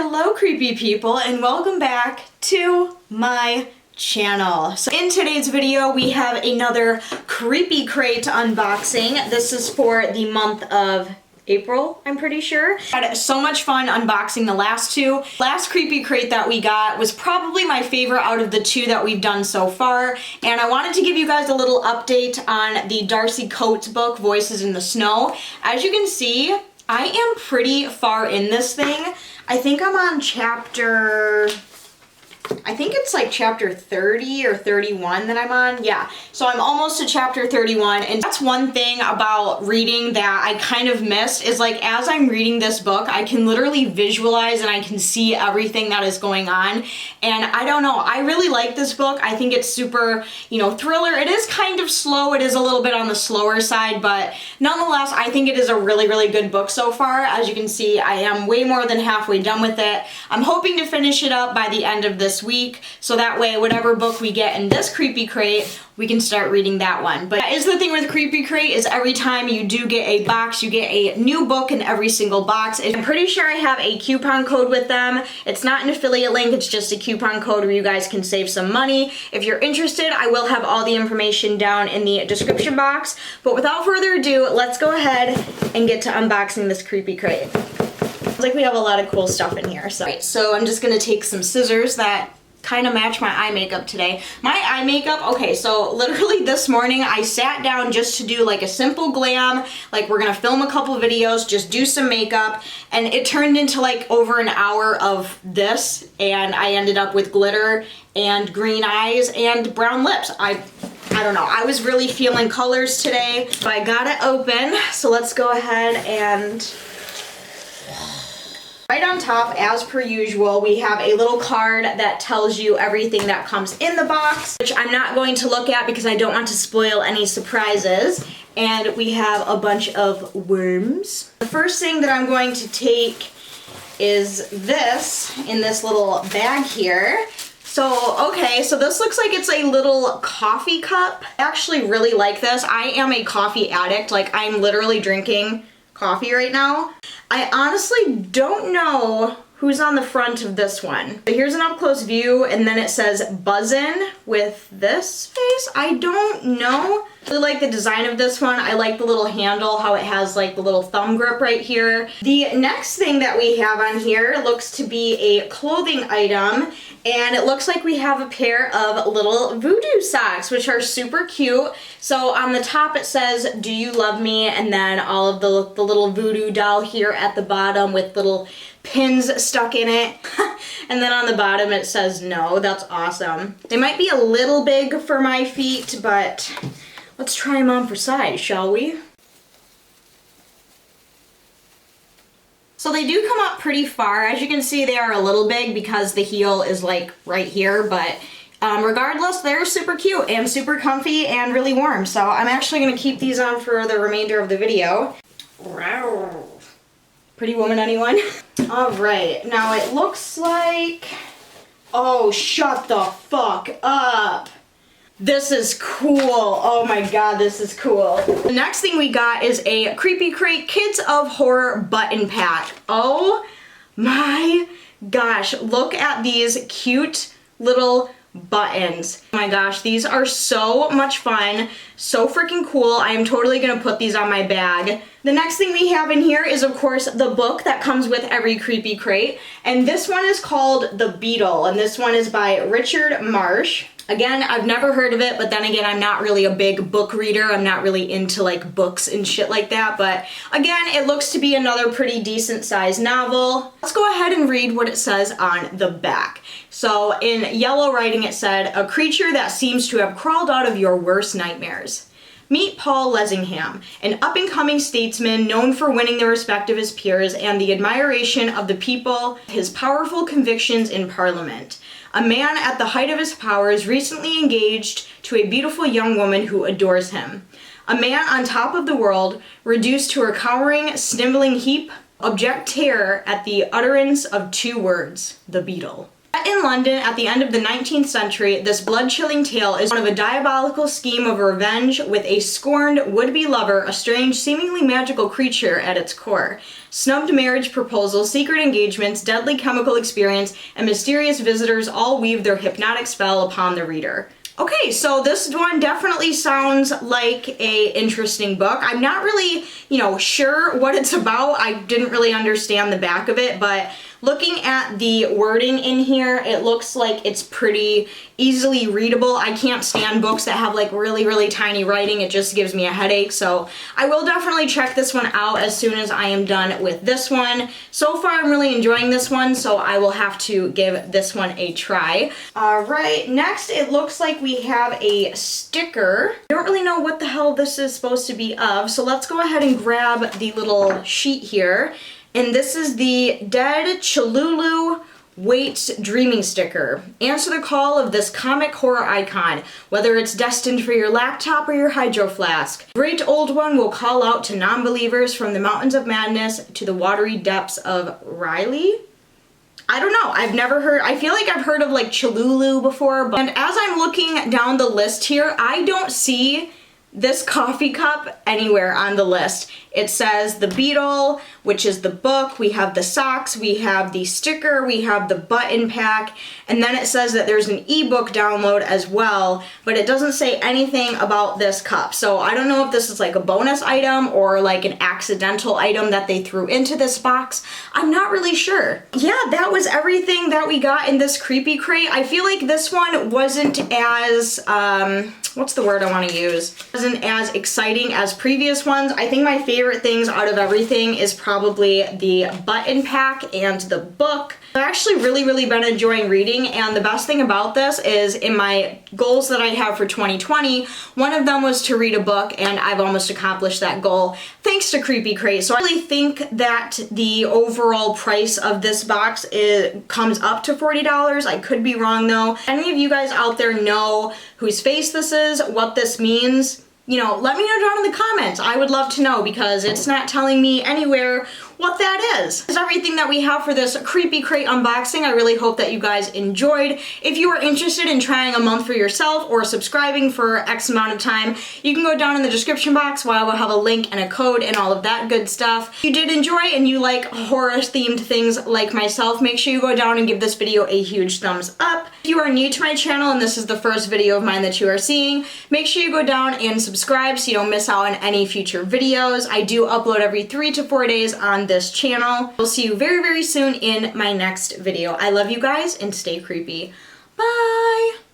Hello creepy people and welcome back to my channel. So in today's video we have another creepy crate unboxing. This is for the month of April, I'm pretty sure. Had so much fun unboxing the last two. Last creepy crate that we got was probably my favorite out of the two that we've done so far, and I wanted to give you guys a little update on the Darcy Coates book, Voices in the Snow. As you can see, I am pretty far in this thing. I think I'm on chapter... I think it's like chapter 30 or 31 that I'm on. Yeah, so I'm almost to chapter 31, and that's one thing about reading that I kind of missed is like as I'm reading this book, I can literally visualize and I can see everything that is going on. And I don't know, I really like this book. I think it's super, thriller. It is kind of slow. It is a little bit on the slower side, but nonetheless, I think it is a really, really good book so far. As you can see, I am way more than halfway done with it. I'm hoping to finish it up by the end of this week, so that way whatever book we get in this creepy crate, we can start reading that one. But that is the thing with creepy crate, is every time you do get a box, you get a new book in every single box. I'm pretty sure I have a coupon code with them. It's not an affiliate link, it's just a coupon code where you guys can save some money. If you're interested, I will have all the information down in the description box. But without further ado, let's go ahead and get to unboxing this creepy crate. Looks like we have a lot of cool stuff in here. So I'm just gonna take some scissors that kind of match my eye makeup today. My eye makeup, okay, so literally this morning I sat down just to do like a simple glam, like we're gonna film a couple videos, just do some makeup, and it turned into like over an hour of this, and I ended up with glitter and green eyes and brown lips. I don't know, I was really feeling colors today, but I got it open, so let's go ahead and... Right on top, as per usual, we have a little card that tells you everything that comes in the box, which I'm not going to look at because I don't want to spoil any surprises. And we have a bunch of worms. The first thing that I'm going to take is this in this little bag here. So, okay, so this looks like it's a little coffee cup. I actually really like this. I am a coffee addict. Like, I'm literally drinking coffee right now. I honestly don't know who's on the front of this one. So here's an up close view, and then it says Buzzin' with this face. I don't know. I really like the design of this one. I like the little handle, how it has like the little thumb grip right here. The next thing that we have on here looks to be a clothing item, and it looks like we have a pair of little Voodoo socks, which are super cute. So on the top it says, "Do you love me?" and then all of the little Voodoo doll here at the bottom with little pins stuck in it. And then on the bottom it says no. That's awesome. They might be a little big for my feet, but let's try them on for size, shall we? So they do come up pretty far. As you can see, they are a little big because the heel is like right here, but regardless, they're super cute and super comfy and really warm. So I'm actually gonna keep these on for the remainder of the video. Pretty woman, anyone? All right, now it looks like, oh, shut the fuck up. This is cool. Oh my god, this is cool. The next thing we got is a Creepy Crate Kids of Horror button pack. Oh my gosh, look at these cute little buttons. Oh my gosh, these are so much fun, so freaking cool. I am totally gonna put these on my bag. The next thing we have in here is, of course, the book that comes with every creepy crate, and this one is called The Beetle, and this one is by Richard Marsh. Again, I've never heard of it, but then again, I'm not really a big book reader. I'm not really into like books and shit like that, but again, it looks to be another pretty decent sized novel. Let's go ahead and read what it says on the back. So in yellow writing it said, "A creature that seems to have crawled out of your worst nightmares. Meet Paul Lessingham, an up-and-coming statesman known for winning the respect of his peers and the admiration of the people, his powerful convictions in Parliament. A man at the height of his powers, recently engaged to a beautiful young woman who adores him. A man on top of the world, reduced to a cowering, sniveling heap, abject terror at the utterance of two words, the beetle." Set in London at the end of the 19th century, this blood-chilling tale is one of a diabolical scheme of revenge with a scorned would-be lover, a strange, seemingly magical creature at its core. Snubbed marriage proposals, secret engagements, deadly chemical experience, and mysterious visitors all weave their hypnotic spell upon the reader. Okay, so this one definitely sounds like a interesting book. I'm not really, sure what it's about. I didn't really understand the back of it, but looking at the wording in here, it looks like it's pretty easily readable. I can't stand books that have like really, really tiny writing. It just gives me a headache. So I will definitely check this one out as soon as I am done with this one. So far, I'm really enjoying this one, so I will have to give this one a try. All right, next it looks like we have a sticker. I don't really know what the hell this is supposed to be of, so let's go ahead and grab the little sheet here. And this is the Dead Chilulu Waits Dreaming sticker. Answer the call of this comic horror icon, whether it's destined for your laptop or your hydro flask. Great Old One will call out to non-believers from the mountains of madness to the watery depths of Riley? I don't know, I've never heard, I feel like I've heard of like Chilulu before, and as I'm looking down the list here, I don't see this coffee cup anywhere on the list. It says The Beetle, which is the book, we have the socks, we have the sticker, we have the button pack, and then it says that there's an ebook download as well, but it doesn't say anything about this cup. So I don't know if this is like a bonus item or like an accidental item that they threw into this box. I'm not really sure. Yeah, that was everything that we got in this creepy crate. I feel like this one wasn't as, what's the word I want to use? Wasn't as exciting as previous ones. I think my favorite things out of everything is probably the button pack and the book. I've actually really been enjoying reading, and the best thing about this is in my goals that I have for 2020, one of them was to read a book, and I've almost accomplished that goal thanks to Creepy Crate. So I really think that the overall price of this box comes up to $40. I could be wrong though. Any of you guys out there know whose face this is, what this means? Let me know down in the comments. I would love to know because it's not telling me anywhere what that is. That's everything that we have for this Creepy Crate unboxing. I really hope that you guys enjoyed. If you are interested in trying a month for yourself or subscribing for X amount of time, you can go down in the description box where I will have a link and a code and all of that good stuff. If you did enjoy and you like horror themed things like myself, make sure you go down and give this video a huge thumbs up. If you are new to my channel and this is the first video of mine that you are seeing, make sure you go down and subscribe so you don't miss out on any future videos. I do upload every 3 to 4 days on this channel. We'll see you very soon in my next video. I love you guys and stay creepy. Bye!